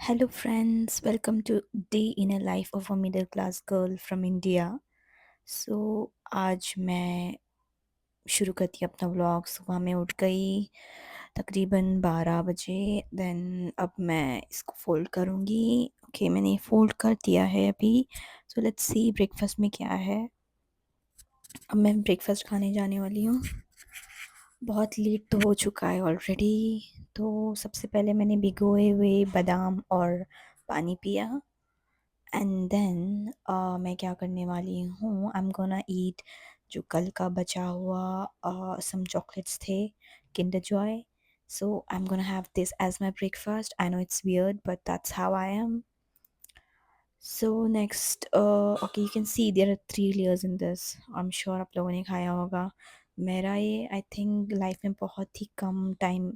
Hello, friends. Welcome to Day in a Life of a Middle Class Girl from India. सो आज मैं शुरू करती हूँ अपना व्लॉग। सुबह मैं उठ गई तकरीबन 12 बजे। देन अब मैं इसको फ़ोल्ड करूँगी। ओके, मैंने फ़ोल्ड कर दिया है अभी। सो लेट्स सी ब्रेकफास्ट में क्या है। अब मैं ब्रेकफास्ट खाने जाने वाली हूँ। बहुत लेट तो हो चुका है ऑलरेडी। तो सबसे पहले मैंने भिगोए हुए बादाम और पानी पिया। एंड देन मैं क्या करने वाली हूँ, आई एम गोना ईट जो कल का बचा हुआ सम चॉकलेट्स थे, Kinder Joy. So I am gonna have this as my breakfast. I know it's weird but that's how I am. So next, okay, you can see there are 3 layers in this. I am sure आप लोगों ने खाया होगा। मेरा ये I think life में बहुत ही कम time,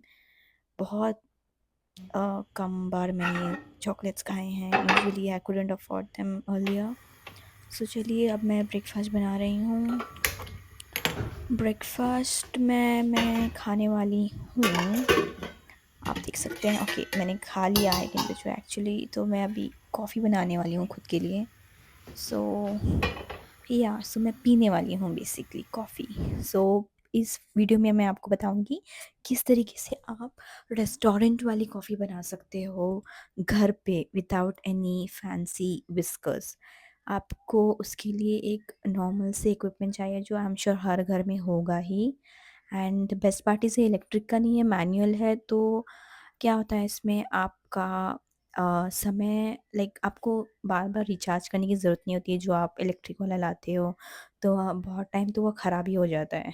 बहुत कम बार मैंने चॉकलेट्स खाए हैं। Usually I couldn't afford them earlier. So चलिए अब मैं ब्रेकफास्ट बना रही हूँ। ब्रेकफास्ट में मैं खाने वाली हूँ, आप देख सकते हैं। ओके, मैंने खा लिया है किंतु जो एक्चुअली तो मैं अभी कॉफ़ी बनाने वाली हूँ खुद के लिए। सो सो मैं पीने वाली हूँ बेसिकली कॉफ़ी। सो इस वीडियो में मैं आपको बताऊंगी किस तरीके से आप रेस्टोरेंट वाली कॉफ़ी बना सकते हो घर पे विदाउट एनी फैंसी विस्कर्स। आपको उसके लिए एक नॉर्मल से इक्विपमेंट चाहिए जो आई एम श्योर हर घर में होगा ही। एंड बेस्ट पार्ट इसे इलेक्ट्रिक का नहीं है, मैनुअल है। तो क्या होता है इसमें आपका समय, लाइक आपको बार बार रिचार्ज करने की ज़रूरत नहीं होती है। जो आप इलेक्ट्रिक वाला लाते हो तो बहुत टाइम तो वो ख़राब ही हो जाता है।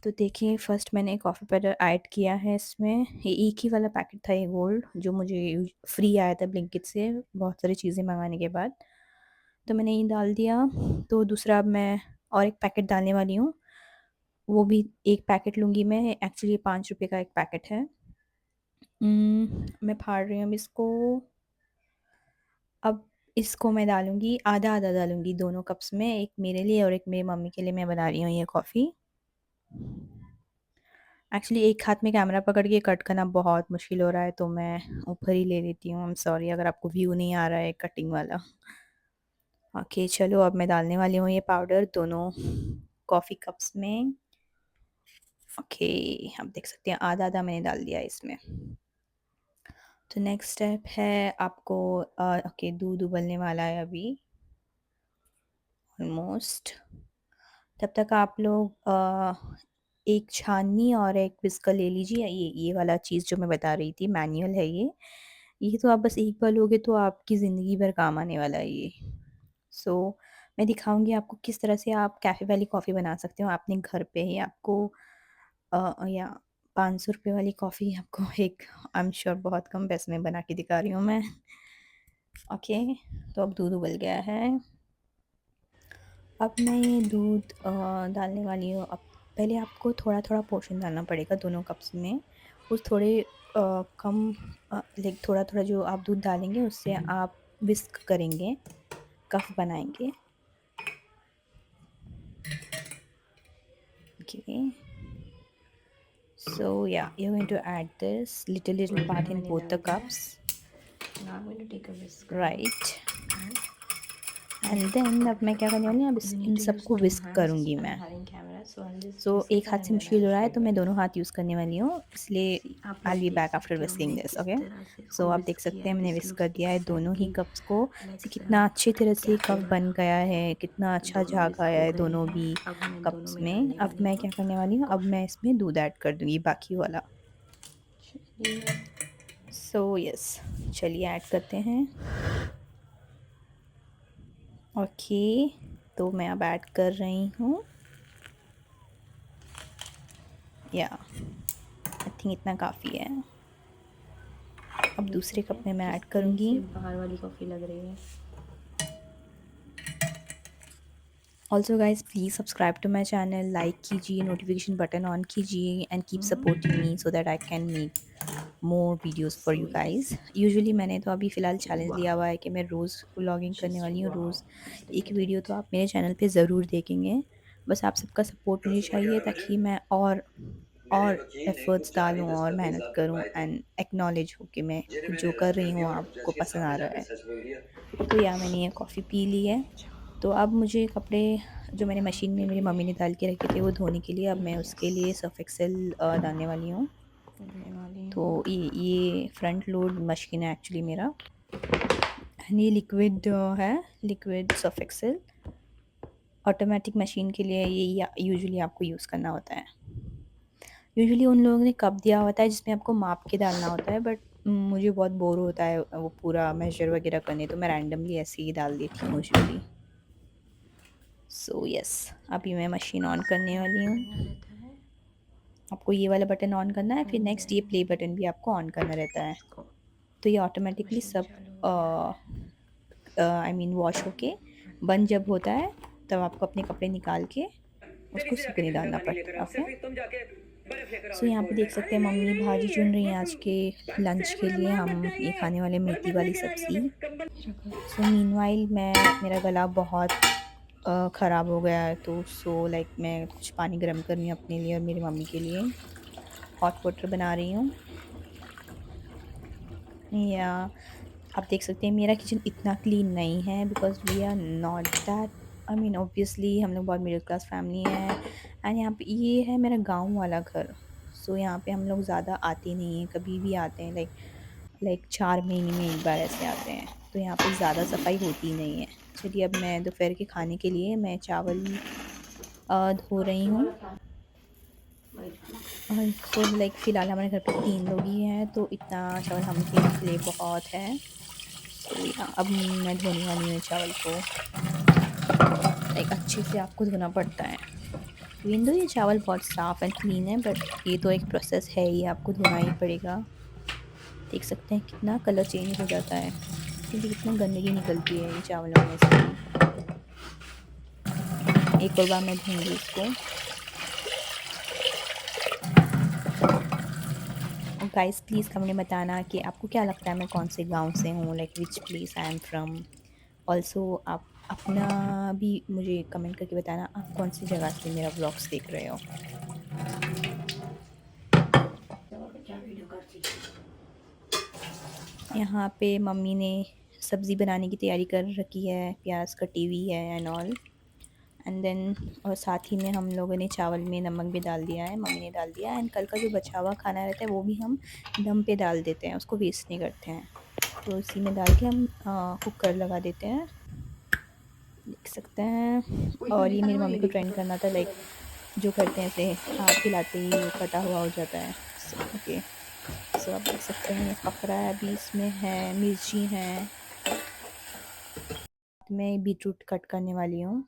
तो देखिए, फ़र्स्ट मैंने कॉफ़ी पाउडर ऐड किया है इसमें। ये एक ही वाला पैकेट था, ये गोल्ड, जो मुझे फ्री आया था ब्लिंकिट से बहुत सारी चीज़ें मंगाने के बाद। तो मैंने ये डाल दिया। तो दूसरा अब मैं और एक पैकेट डालने वाली हूँ। वो भी एक पैकेट लूँगी मैं। एक्चुअली 5 रुपए का एक पैकेट है। मैं फाड़ रही हूँ अब इसको। अब इसको मैं डालूँगी, आधा-आधा डालूँगी दोनों कप्स में, एक मेरे लिए और एक मेरी मम्मी के लिए मैं बना रही हूँ ये कॉफ़ी। एक्चुअली एक हाथ में कैमरा पकड़ के कट करना बहुत मुश्किल हो रहा है, तो मैं ऊपर ही ले लेती हूँ। आई एम सॉरी अगर आपको व्यू नहीं आ रहा है कटिंग वाला। ओके, चलो अब मैं डालने वाली हूँ ये पाउडर दोनों कॉफ़ी कप्स में। ओके, आप देख सकते हैं आधा-आधा मैंने डाल दिया है इसमें। तो नेक्स्ट स्टेप है आपको ओके, दूध उबलने वाला है अभी ऑलमोस्ट। तब तक आप लोग एक छाननी और एक विस्कर ले लीजिए। ये वाला चीज़ जो मैं बता रही थी मैनुअल है ये। ये तो आप बस एक बार लोगे तो आपकी ज़िंदगी भर काम आने वाला है ये। सो मैं दिखाऊँगी आपको किस तरह से आप कैफ़े वाली कॉफ़ी बना सकते हो अपने घर पे ही। आपको या ₹500 वाली कॉफ़ी आपको एक, आई एम श्योर बहुत कम पैसे में बना के दिखा रही हूँ मैं। ओके, तो अब दूध उबल गया है। अब मैं ये दूध डालने वाली हूँ। अब पहले आपको थोड़ा-थोड़ा पोर्शन डालना पड़ेगा दोनों कप्स में। उस थोड़े कम लाइक थोड़ा-थोड़ा जो आप दूध डालेंगे उससे आप विस्क करेंगे, कप बनाएँगे। Okay, so yeah, you're going to add this little part in both the cups, Now I'm going to take a whisker right? and and then अब मैं क्या करने वाली हूँ, अब you in need to use सबको two विस्क hands. करूँगी I'm मैं। having camera, so I'll just सो whisk एक it हाथ से and then मुश्किल I'll हो रहा है show तो you मैं दोनों guys. हाथ यूज़ करने वाली हूँ, इसलिए See, आप आई लोग विल बी देख बैक आफ्टर सकते हो विस्किंग मैं दिस। किस ओके, तरह से सो इसको आप देख whisk सकते किया हैं है. मैंने This विस्क कर looks दिया है दोनों ही exactly कप्स को। से like कितना अच्छी तरह से कैफे कप बन वाला. गया है, कितना तो अच्छा दोनों झाग whisk आया हो है गए दोनों हैं. भी अब मैं दोनों कप्स में में। डालने अब वाली मैं हूँ क्या करने वाली हूँ, अब कॉफ़ी. मैं इसमें दूध ऐड कर दूँगी बाकी वाला। चलिए. सो यस, चलिए ऐड करते हैं। ओके, तो मैं अब ऐड कर रही हूँ। या आई थिंक इतना काफ़ी है। अब देख दूसरे सकते कप हैं में मैं किस ऐड तरह करूँगी। से बाहर वाली कॉफ़ी लग रही है. Also guys please subscribe to my channel, like कीजिए, नोटिफिकेशन बटन ऑन कीजिए and keep supporting me so that I can make more videos for So you guys. yes. Usually मैंने तो अभी फ़िलहाल चैलेंज लिया Wow. हुआ है कि मैं रोज़ व्लॉगिंग करने Just वाली हूँ। wow. रोज़ Look एक at वीडियो it. तो आप मेरे चैनल पे ज़रूर देखेंगे। बस आप सबका सपोर्ट मुझे चाहिए ताकि मैं और और एफ़र्ट्स डालूँ और मेहनत करूँ एंड एक्नॉलेज हो कि मैं जो कर रही हूँ आपको पसंद आ रहा है। तो या मैंने ये कॉफ़ी पी ली है। तो अब मुझे कपड़े जो मैंने मशीन में मेरी मम्मी ने डाल के रखे थे वो धोने के लिए अब मैं उसके लिए सर्फ़ एक्सेल डालने वाली हूँ। करने वाली तो हूँ। ये फ्रंट लोड मशीन है एक्चुअली मेरा एंड ये लिक्विड है, liquid Surf Excel. Automatic machine के लिए ये या यूजुअली आपको यूज़ करना होता है। यूजुअली उन लोगों ने कप दिया होता है जिसमें आपको माप के डालना होता है बट मुझे बहुत बोर होता है वो पूरा मेजर वगैरह करने तो मैं रैंडमली ऐसे ही डाल देती हूँ यूजुअली। सो यस अभी मैं मशीन ऑन करने वाली हूँ। बढ़िया रहता है। आपको ये वाला बटन ऑन करना है फिर नेक्स्ट ये देन प्ले बटन भी आपको ऑन करना रहता है। इसको तो ये ऑटोमेटिकली मशीन सब चालू हो गया है। आई मीन वॉश होके बंद जब होता है तब आपको अपने कपड़े निकाल के जल्दी उसको से जाके सूखने ठंडा डालना पानी लेकर पड़ता है। आओ ओके। सफी, तुम जाके बर्फ लेकर आओ सो इस यहाँ पे बोर्ड में। देख सकते अरे हैं नहीं मम्मी भाजी नहीं, ये चुन रही हैं आज तुम के बर्फ लंच से के लिए गुलाम हम बन ये जाएंगे। खाने वाले और मेथी बर्फ वाली लेकर आई सब्ज़ी। अगर कंबल। सो मीनवाइल मैं मेरा गला बहुत ख़राब हो गया है तो लाइक मैं कुछ पानी गर्म कर रही हूँ अपने लिए और मेरी मम्मी के लिए हॉट वाटर बना रही हूँ। या आप देख सकते हैं मेरा किचन इतना क्लीन नहीं है because we are not that I mean obviously हम लोग बहुत मिडिल क्लास फैमिली है एंड यहाँ पे ये है मेरा गाँव वाला घर। सो यहाँ पे हम लोग ज़्यादा आते नहीं हैं, कभी भी आते हैं लाइक 4 महीने में 1 बार ऐसे आते हैं। तो यहाँ पे ज़्यादा सफाई होती नहीं है। चलिए अब मैं दोपहर के खाने के लिए मैं चावल धो रही हूँ। सो लाइक फ़िलहाल हमारे घर पे 3 लोग ही हैं तो इतना चावल हम तीनों के लिए बहुत है। सो या अब मैं धोने वाली हूँ चावल को। लाइक अच्छे से आपको धोना पड़ता है। इवन दो ये चावल बहुत साफ़ एंड क्लीन है बट ये तो एक प्रोसेस है ही, आपको धोना ही पड़ेगा। देख सकते हैं कितना कलर चेंज हो जाता है क्योंकि कितनी गंदगी निकलती है इन चावलों में से। एक और बार मैं धोऊँगी इसको। और गाइस प्लीज़ कमेंट में बताना कि आपको क्या लगता है मैं कौन से गाँव से हूँ, like which place I am from. Also आप अपना भी मुझे कमेंट करके बताना आप कौन सी जगह से मेरा व्लॉग्स देख रहे हो। यहाँ पे मम्मी ने सब्ज़ी बनाने की तैयारी कर रखी है, प्याज़ कटी हुई है एंड ऑल एंड देन और साथ ही में हम लोगों ने चावल में नमक भी डाल दिया है, मम्मी ने डाल दिया है एंड कल का जो बचा हुआ खाना रहता है वो भी हम दम पे डाल देते हैं, उसको वेस्ट नहीं करते हैं। तो इसी में डाल के हम कुकर लगा देते हैं, देख सकते हैं। और ये मेरी मम्मी को ट्रेन करना था लाइक जो करते हैं ऐसे हाथ हिलाते ही वो कटा हुआ हो जाता है। So okay. सो आप देख सकते हैं ये पक रहा है अभी, इसमें है मिर्ची है। मैं बीटरूट कट करने वाली हूँ।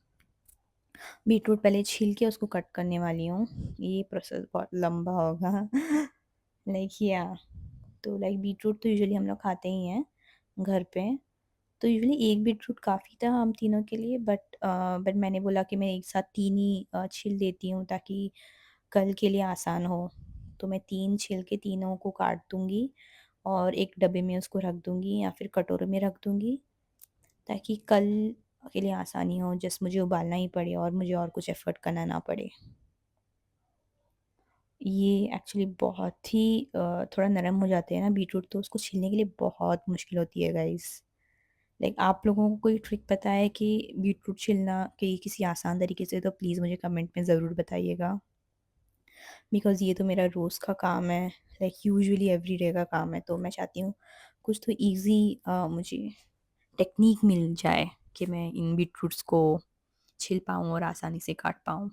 बीटरूट पहले छील के उसको कट करने वाली हूँ। ये प्रोसेस बहुत लंबा होगा लाइक या तो लाइक बीटरूट तो यूजुअली हम लोग खाते ही हैं घर पे। तो यूजुअली एक बीटरूट काफ़ी था हम तीनों के लिए बट मैंने बोला कि मैं एक साथ 3 ही छील देती हूँ ताकि कल के लिए आसान हो। तो मैं 3 छील के तीनों को काट दूँगी और एक डब्बे में उसको रख दूँगी या फिर कटोरे में रख दूँगी ताकि कल के लिए आसानी हो, जस्ट मुझे उबालना ही पड़े और मुझे और कुछ एफ़र्ट करना ना पड़े। ये एक्चुअली बहुत ही थोड़ा नरम हो जाते हैं ना बीटरूट तो उसको छीलने के लिए बहुत मुश्किल होती है गाइस। लाइक आप लोगों को कोई ट्रिक पता है कि बीटरूट छीलना कि किसी आसान तरीके से तो प्लीज़ मुझे कमेंट में ज़रूर बताइएगा बिकॉज़ ये तो मेरा रोज़ का काम है, लाइक यूजुअली एवरीडे का काम है तो मैं चाहती हूँ कुछ तो ईज़ी मुझे टेक्नीक मिल जाए कि मैं इन बीटरूट्स को छील पाऊँ और आसानी से काट पाऊँ।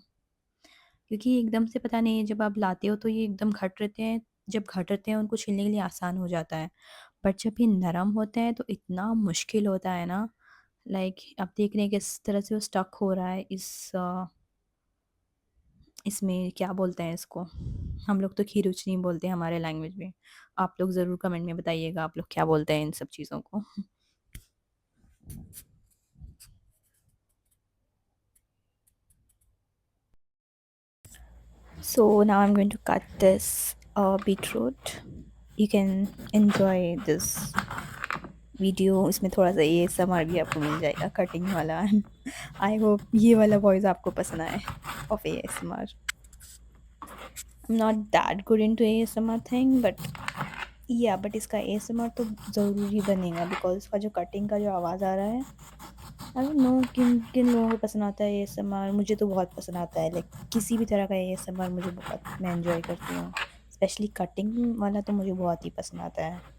क्योंकि एकदम से पता नहीं जब आप लाते हो तो ये एकदम घट रहते हैं, जब घट रहते हैं उनको छीलने के लिए आसान हो जाता है। बट जब ये नरम होते हैं तो इतना मुश्किल होता है ना, लाइक आप देख रहे हैं किस तरह से वो स्टक हो रहा है इसमें क्या बोलते हैं इसको? हम लोग तो खीरुचनी बोलते हैं हमारे लैंग्वेज में। आप लोग ज़रूर कमेंट में बताइएगा आप लोग क्या बोलते हैं इन सब चीज़ों को। So now I'm going to cut this beetroot. You can enjoy this video, इसमें थोड़ा-सा एएसएमआर भी आपको मिल जाएगा कटिंग वाला। आई होप ये वाला वॉइस आपको पसंद आए of ASMR. Not that good in to ASMR thing, but yeah but इसका ASMR तो ज़रूरी बनेगा बिकॉज इसका जो कटिंग का जो आवाज़ आ रहा है, आई डोंट नो किन किन लोगों को पसंद आता है ASMR। मुझे तो बहुत पसंद आता है, लाइक किसी भी तरह का ASMR मुझे बहुत, मैं एंजॉय करती हूँ। स्पेशली कटिंग वाला तो मुझे बहुत ही पसंद आता है।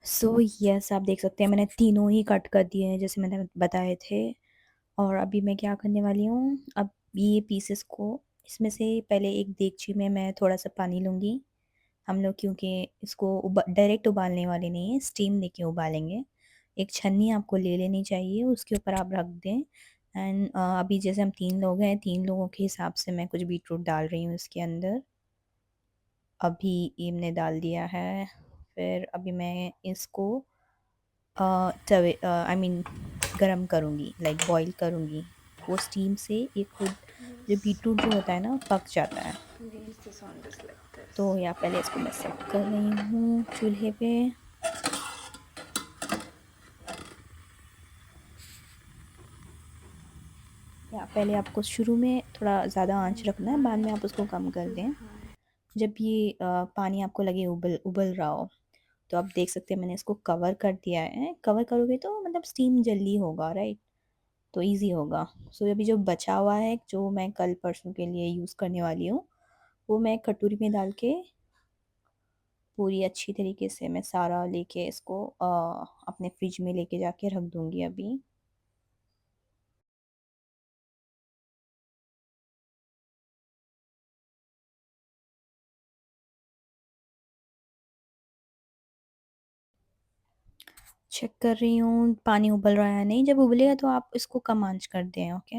सो यस, आप देख सकते हैं मैंने तीनों ही कट कर दिए हैं जैसे मैंने बताए थे। और अभी मैं क्या करने वाली हूँ, अब ये पीसेस को इसमें से पहले एक देगची में मैं थोड़ा सा पानी लूँगी। हम लोग क्योंकि इसको डायरेक्ट उबालने वाले नहीं हैं, स्टीम देके उबालेंगे। एक छन्नी आपको ले लेनी चाहिए, उसके ऊपर आप रख दें। एंड अभी जैसे हम 3 लोग हैं, 3 लोगों के हिसाब से मैं कुछ बीटरूट डाल रही हूँ इसके अंदर। अभी ये मैंने डाल दिया है। फिर अभी मैं इसको तवे आई मीन गरम करूँगी, लाइक बॉईल करूँगी। वो स्टीम से ये खुद जो बीटरूट जो होता है ना पक जाता है। Use this on just like this. तो या पहले इसको मैं सेट कर रही हूँ चूल्हे पे। या पहले आपको शुरू में थोड़ा ज़्यादा आंच रखना है, बाद में आप उसको कम कर दें। जब ये पानी आपको लगे उबल उबल रहा हो, तो आप देख सकते हैं मैंने इसको कवर कर दिया है। कवर करोगे तो मतलब स्टीम जल्दी होगा, राइट? तो ईज़ी होगा। सो अभी जो बचा हुआ है, जो मैं कल परसों के लिए यूज़ करने वाली हूँ, वो मैं कटोरी में डाल के पूरी अच्छी तरीके से मैं सारा लेके इसको अपने फ्रिज में लेके जाके रख दूँगी अभी। चेक कर रही हूँ पानी उबल रहा है या नहीं। जब उबलेगा तो आप इसको कम आँच कर दें, ओके?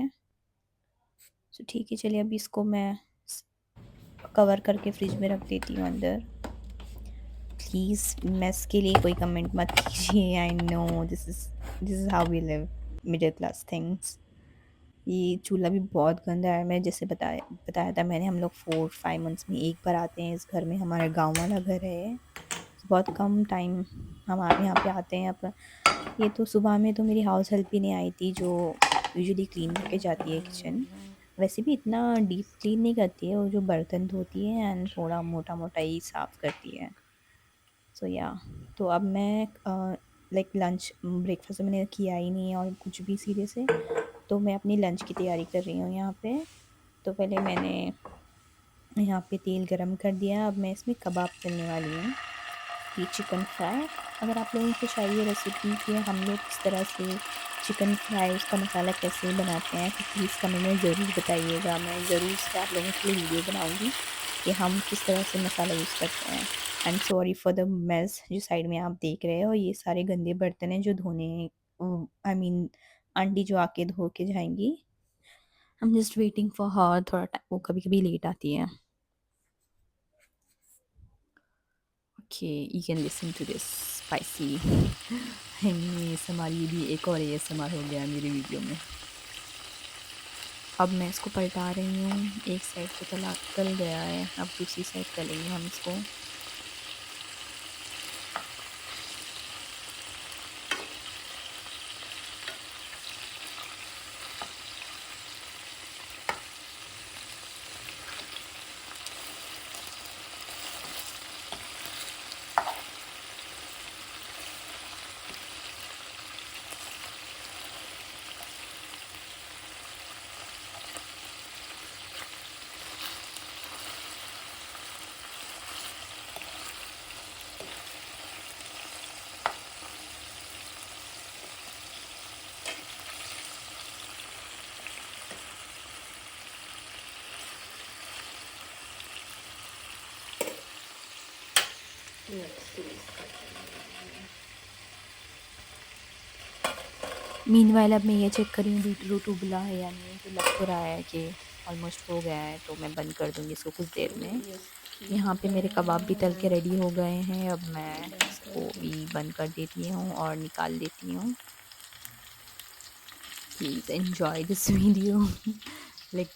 सो ठीक है, चलिए अभी इसको मैं कवर करके फ्रिज में रख देती हूँ अंदर। प्लीज़ मेस के लिए कोई कमेंट मत कीजिए। I know this is how we live, middle class things. ये चूल्हा भी बहुत गंदा है। मैं जैसे बताया था मैंने, हम लोग 4-5 मंथ्स में एक बार आते हैं इस घर में। हमारा गाँव वाला घर है, बहुत कम टाइम हम यहाँ पे आते हैं। अब ये तो सुबह में तो मेरी हाउस हेल्प भी नहीं आई थी, जो यूजुअली क्लीन करके जाती है किचन। वैसे भी इतना डीप क्लीन नहीं करती है, वो जो बर्तन धोती है एंड थोड़ा मोटा मोटा ही साफ़ करती है। सो या तो अब मैं लाइक लंच ब्रेकफास्ट मैंने किया ही नहीं है और कुछ भी सीधे से, तो मैं अपनी लंच की तैयारी कर रही हूँ यहाँ पे। तो पहले मैंने यहाँ पे तेल गरम कर दिया। अब मैं इसमें कबाब तलने वाली हूँ, ये चिकन फ्राई। अगर आप लोगों को चाहिए रेसिपी कि हम लोग किस तरह से चिकन फ्राई उसका मसाला कैसे बनाते हैं, तो प्लीज़ कमेंट में ज़रूर बताइएगा। मैं ज़रूर से आप लोगों के लिए वीडियो बनाऊँगी कि हम किस तरह से मसाला यूज़ करते हैं। I am sorry for the mess, जो साइड में आप देख रहे हो ये सारे गंदे बर्तन हैं जो धोने, आई मीन आंटी जो आके धो के जाएंगी। I am just waiting for her, थोड़ा टाइम, वो कभी कभी लेट आती है। Okay, you can listen to this spicy ASMR। ये भी एक और ASMR हो गया मेरी वीडियो में। अब मैं इसको पलटा रही हूँ। एक साइड तो तल गया है, अब दूसरी साइड तलेंगे हम इसको। Let's see इसका क्या मीनवाइल अब मैं ये चेक कर रही हूँ बीटरूट उबला है या नहीं, तो लग तो रहा है कि ऑलमोस्ट हो गया है, तो मैं बंद कर दूँगी इसको कुछ देर में। है। यहाँ पे मेरे कबाब भी तल के रेडी हो गए हैं, अब मैं इसको भी बंद कर देती हूँ और निकाल देती हूँ। Please enjoy this video. Like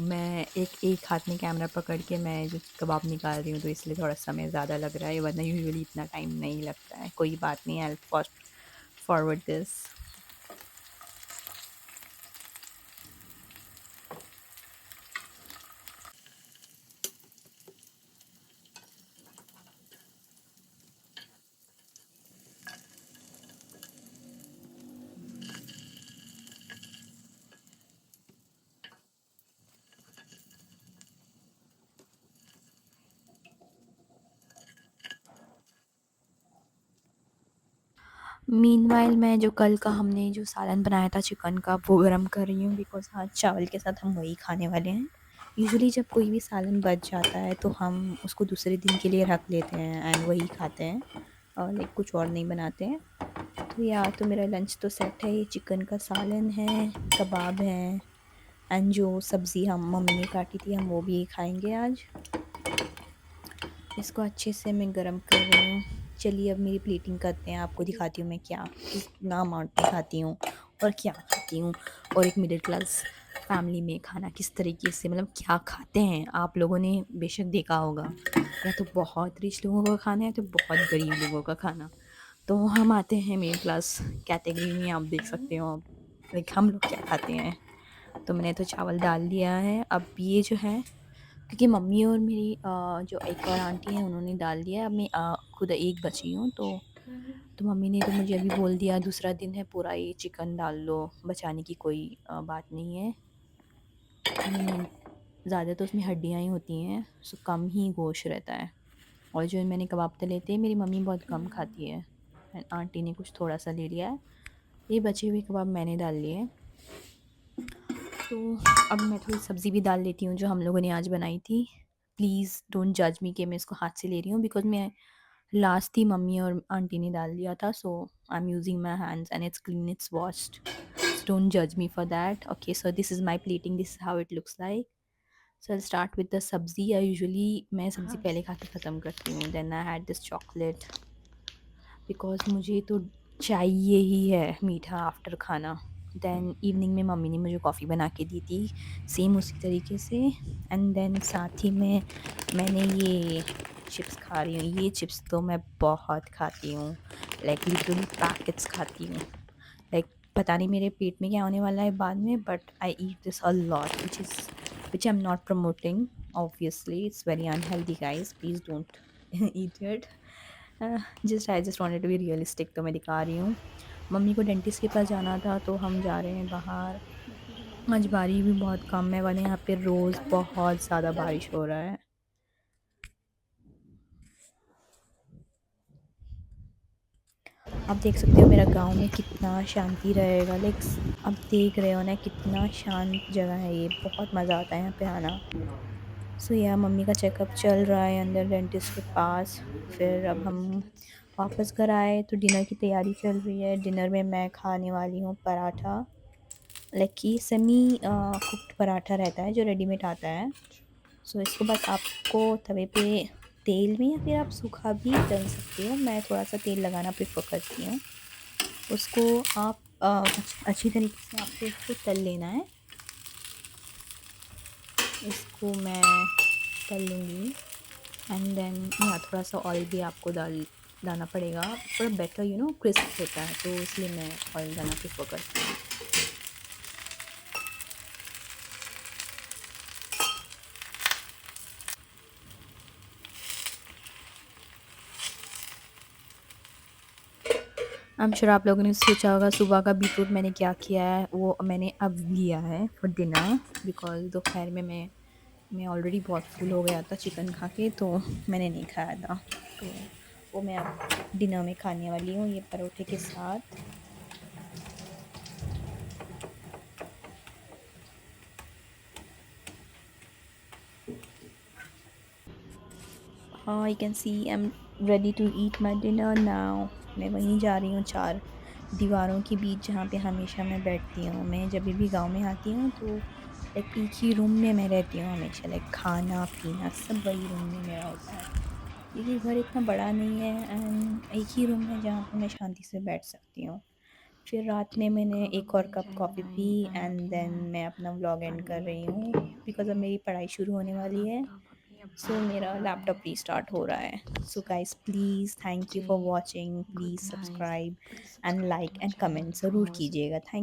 मैं एक हाथ में कैमरा पकड़ के मैं जो कबाब निकाल रही हूँ, तो इसलिए थोड़ा समय ज़्यादा लग रहा है, वरना यूजुअली इतना टाइम नहीं लगता है। कोई बात नहीं, I will fast forward this. Meanwhile मैं जो कल का हमने जो सालन बनाया था चिकन का, वो गरम कर रही हूँ, बिकॉज़ आज चावल के साथ हम वही खाने वाले हैं। यूजुअली जब कोई भी सालन बच जाता है तो हम उसको दूसरे दिन के लिए रख लेते हैं एंड वही खाते हैं, और लाइक कुछ और नहीं बनाते हैं। तो या तो मेरा लंच तो सेट है, ये चिकन का सालन है, कबाब हैं एंड जो सब्ज़ी हम मम्मी ने काटी थी हम वो भी खाएँगे आज। इसको अच्छे से मैं गरम कर रही हूँ। चलिए अब मेरी प्लेटिंग करते हैं, आपको दिखाती हूँ मैं क्या कितना अमाउंट में खाती हूँ और क्या खाती हूँ, और एक मिडिल क्लास फैमिली में खाना किस तरीके से, मतलब क्या खाते हैं। आप लोगों ने बेशक देखा होगा, या तो बहुत रिच लोगों का खाना है तो बहुत गरीब लोगों का खाना। तो हम आते हैं मिडिल क्लास कैटेगरी में, आप देख सकते हो अब लाइक हम लोग क्या खाते हैं। तो मैंने तो चावल डाल दिया है। अब ये जो है, क्योंकि मम्मी और मेरी जो एक और आंटी हैं उन्होंने डाल दिया है, अब मैं खुद एक बची हूँ, तो मम्मी ने तो मुझे अभी बोल दिया दूसरा दिन है, पूरा ये चिकन डाल लो, बचाने की कोई बात नहीं है। ज़्यादा तो उसमें हड्डियाँ ही होती हैं, सो कम ही गोश्त रहता है। और जो मैंने कबाब तले थे मेरी मम्मी बहुत कम खाती है एंड आंटी ने कुछ थोड़ा सा ले लिया है। ये बचे हुए कबाब मैंने डाल लिए। तो अब मैं थोड़ी सब्ज़ी भी डाल लेती हूँ जो हम लोगों ने आज बनाई थी। प्लीज़ डोंट जज मी कि मैं इसको हाथ से ले रही हूँ, बिकॉज़ मैं लास्ट ही मम्मी और आंटी ने डाल दिया था, so I am using my hands and it's clean, it's washed, so don't जज me for that. Okay, so this is my plating, this is how it looks like. So I start with the sabzi. या usually मैं सब्ज़ी पहले खा के ख़त्म करती हूँ, then I had this chocolate, because मुझे तो चाहिए ही है मीठा आफ्टर खाना। देन इवनिंग में मम्मी ने मुझे कॉफ़ी बना के दी थी सेम उसी तरीके से। एंड देन साथ ही में मैंने ये चिप्स खा रही हूँ। ये चिप्स तो मैं बहुत खाती हूँ, लाइक लिटरली पैकेट्स खाती हूँ। लाइक पता नहीं मेरे पेट में क्या होने वाला है बाद में, but I eat this a lot, which I'm not promoting. Obviously it's very unhealthy, guys, please don't eat it. Just I just wanted to be realistic, तो मैं दिखा रही हूँ। मम्मी को डेंटिस्ट के पास जाना था तो हम जा रहे हैं बाहर। आज बारिश भी बहुत कम है, वरना यहाँ पे रोज़ बहुत ज़्यादा बारिश हो रहा है। आप देख सकते हो मेरा गांव में कितना शांति रहेगा, लाइक आप देख रहे हो ना कितना शांत जगह है ये, बहुत मज़ा आता है यहाँ पे आना। सो या मम्मी का चेकअप चल रहा है अंदर डेंटिस्ट के पास। फिर अब हम वापस घर आए तो डिनर की तैयारी चल रही है। डिनर में मैं खाने वाली हूँ पराठा, लाइक कि सेमी कुक्ड पराठा रहता है जो रेडीमेड आता है। सो इसको बस आपको तवे पे तेल में, या फिर आप सूखा भी तल सकते हो, मैं थोड़ा सा तेल लगाना प्रेफर करती हूँ। उसको आप अच्छी तरीके से आपको इसको तल लेना है। इसको मैं तल लूँगी एंड देन यहाँ थोड़ा सा ऑयल भी आपको डालना पड़ेगा, थोड़ा बेटर क्रिस्प होता है, तो इसलिए मैं ऑयल डालना प्रेफर करती हूँ। आई एम श्योर आप लोगों ने सोचा होगा सुबह का बीटरूट मैंने क्या किया है, वो मैंने अब लिया है फॉर डिनर, बिकॉज़ दोपहर में मैं ऑलरेडी बहुत फुल हो गया था चिकन खा के, तो मैंने नहीं खाया था। तो वो मैं अब डिनर में खाने वाली हूँ, ये परोठे के साथ। You can see I'm ready to eat my dinner now. मैं वहीं जा रही हूँ 4 दीवारों के बीच जहाँ पे हमेशा मैं बैठती हूँ। मैं जभी भी गाँव में आती हूँ तो लाइक एक ही रूम में मैं रहती हूँ हमेशा, लाइक खाना-पीना सब वही रूम में मेरा होता है। क्योंकि घर इतना बड़ा नहीं है एंड एक ही रूम है जहाँ पे मैं शांति से बैठ सकती हूँ। फिर रात में मैंने एक और probably कप कॉफ़ी पी Gemini एंड देन Anakin मैं अपना व्लॉग एंड कर रही हूँ बिकॉज़ अब मेरी पढ़ाई शुरू होने मेरा वाली है। लैपटॉप अभी सो अपडेट हो मेरा रहा है लैपटॉप रीस्टार्ट हो रहा है। सो तो गाइस प्लीज़ थैंक यू जी for watching, good please night subscribe please and subscribe to like my and channel comment ज़रूर बिकॉज कीजिएगा। थैंक